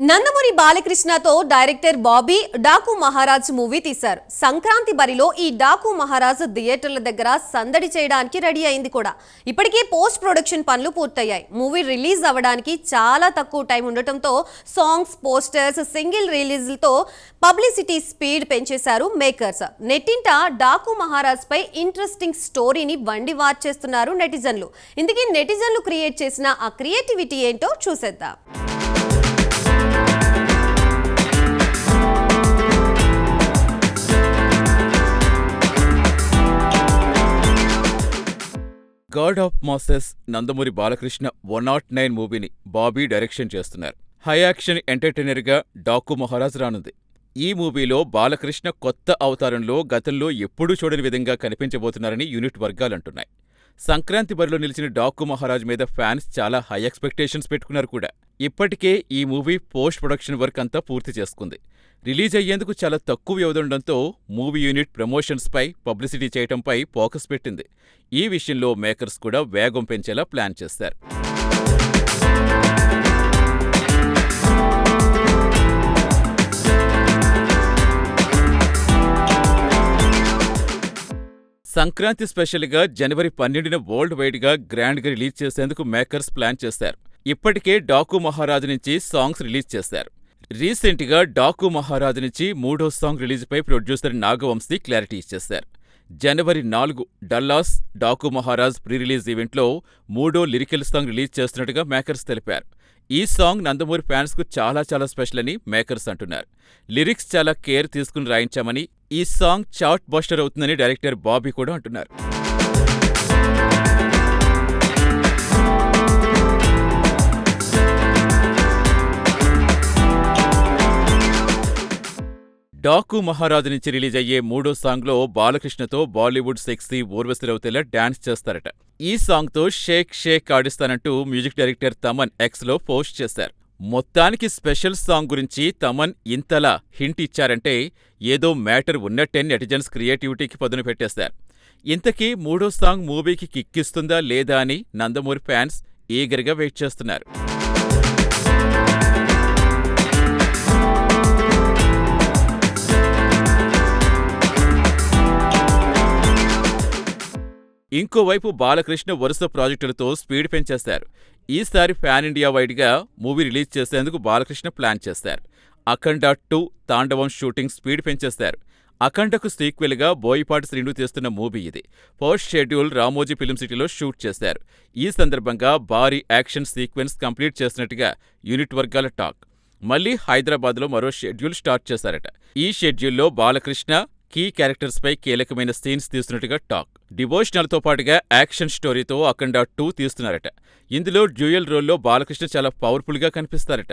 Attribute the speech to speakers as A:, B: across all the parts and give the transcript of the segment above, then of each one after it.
A: Nandamuri బాలకృష్ణతో director Bobby Daaku Maharaj movie తీశారు. సంక్రాంతి బరిలో ఈ డాకు మహారాజ్ థియేటర్ల దగ్గర సందడి చేయడానికి రెడీ అయింది కూడా. ఇప్పటికే పోస్ట్ ప్రొడక్షన్ పనులు పూర్తయ్యాయి. మూవీ రిలీజ్ అవ్వడానికి చాలా తక్కువ టైం ఉండటంతో సాంగ్స్, పోస్టర్స్, సింగిల్ రిలీజ్లతో పబ్లిసిటీ స్పీడ్ పెంచేశారు మేకర్స్. నెట్టింట డాకు మహారాజ్ పై ఇంట్రెస్టింగ్ స్టోరీని వండి వార్చేస్తున్నారు నెటిజన్లు. ఇందుకే నెటిజన్లు క్రియేట్ చేసిన ఆ క్రియేటివిటీ ఏంటో చూసేద్దాం.
B: God of masses Nandamuri Balakrishna 109 మూవీని బాబీ డైరెక్షన్ చేస్తున్నారు. హై యాక్షన్ ఎంటర్టైనర్గా డాకు మహారాజ్ రానుంది. ఈ మూవీలో బాలకృష్ణ కొత్త అవతారంలో గతంలో ఎప్పుడూ చూడని విధంగా కనిపించబోతున్నారని యూనిట్ వర్గాలంటున్నాయి. సంక్రాంతి బరిలో నిలిచిన డాకు మహారాజ్ మీద ఫ్యాన్స్ చాలా హై ఎక్స్పెక్టేషన్స్ పెట్టుకున్నారు కూడా. ఇప్పటికే ఈ మూవీ పోస్ట్ ప్రొడక్షన్ వర్క్ అంతా పూర్తి చేసుకుంది. రిలీజ్ అయ్యేందుకు చాలా తక్కువ వ్యవధి ఉండడంతో మూవీ యూనిట్ ప్రమోషన్స్పై, పబ్లిసిటీ చేయటంపై ఫోకస్ పెట్టింది. ఈ విషయంలో మేకర్స్ కూడా వేగం పెంచేలా ప్లాన్ చేశారు. సంక్రాంతి స్పెషల్గా జనవరి 12న వరల్డ్ వైడ్గా గ్రాండ్గా రిలీజ్ చేసేందుకు మేకర్స్ ప్లాన్ చేశారు. ఇప్పటికే డాకు మహారాజ్ నుంచి సాంగ్స్ రిలీజ్ చేశారు. రీసెంట్గా డాకు మహారాజ్ నుంచి 3వ సాంగ్ రిలీజ్పై ప్రొడ్యూసర్ నాగవంశీ క్లారిటీ ఇచ్చేశారు. జనవరి 4 Dallas Daaku Maharaj pre release ఈవెంట్లో 3వ లిరికల్ సాంగ్ రిలీజ్ చేస్తున్నట్టుగా మేకర్స్ తెలిపారు. ఈ సాంగ్ నందమూరి ఫ్యాన్స్కు చాలా స్పెషల్ అని మేకర్స్ అంటున్నారు. లిరిక్స్ చాలా కేర్ తీసుకుని రాయించామని, ఈ సాంగ్ చార్ట్ బస్టర్ అవుతుందని డైరెక్టర్ బాబీ కూడా అంటున్నారు. డాకు మహారాజ్ నుంచి రిలీజ్ అయ్యే 3వ సాంగ్లో బాలకృష్ణతో బాలీవుడ్ సెక్సీ ఊర్వశి రౌతేలా డాన్స్ చేస్తారట. ఈ సాంగ్తో షేక్ షేక్ ఆడిస్తానంటూ మ్యూజిక్ డైరెక్టర్ తమన్ ఎక్స్లో పోస్ట్ చేశారు. మొత్తానికి స్పెషల్ సాంగ్ గురించి తమన్ ఇంతలా హింట్ ఇచ్చారంటే ఏదో మ్యాటర్ ఉన్నట్టే నెటిజన్స్ క్రియేటివిటీకి పదును పెట్టేశారు. ఇంతకీ 3వ సాంగ్ మూవీకి కిక్కిస్తుందా లేదా అని నందమూరి ఫ్యాన్స్ ఈగర్గా వెయిట్ చేస్తున్నారు. ఇంకోవైపు బాలకృష్ణ వరుస ప్రాజెక్టులతో స్పీడ్ పెంచేశారు. ఈసారి పాన్ ఇండియా వైడ్గా మూవీ రిలీజ్ చేసేందుకు బాలకృష్ణ ప్లాన్ చేశారు. అఖండ 2 తాండవం షూటింగ్ స్పీడ్ పెంచేశారు. అఖండకు సీక్వెల్గా బోయపాటి శ్రీను తీస్తున్న మూవీ ఇది. పోస్ట్ షెడ్యూల్ రామోజీ ఫిల్మ్ సిటీలో షూట్ చేశారు. ఈ సందర్భంగా భారీ యాక్షన్ సీక్వెన్స్ కంప్లీట్ చేసినట్టుగా యూనిట్ వర్గాల టాక్. మళ్లీ హైదరాబాద్లో మరో షెడ్యూల్ స్టార్ట్ చేశారట. ఈ షెడ్యూల్లో బాలకృష్ణ కీ క్యారెక్టర్స్పై కీలకమైన సీన్స్ తీస్తున్నట్టుగా టాక్. డివోషనల్తో పాటుగా యాక్షన్ స్టోరీతో అఖండ 2 తీస్తున్నారట. ఇందులో డ్యూయల్ రోల్లో బాలకృష్ణ చాలా పవర్ఫుల్గా కనిపిస్తారట.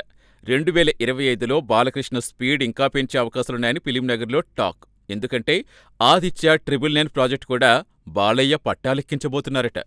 B: 2025లో బాలకృష్ణ స్పీడ్ ఇంకా పెంచే అవకాశాలున్నాయని ఫిలింనగర్లో టాక్. ఎందుకంటే ఆదిత్య 999 ప్రాజెక్ట్ కూడా బాలయ్య పట్టాలెక్కించబోతున్నారట.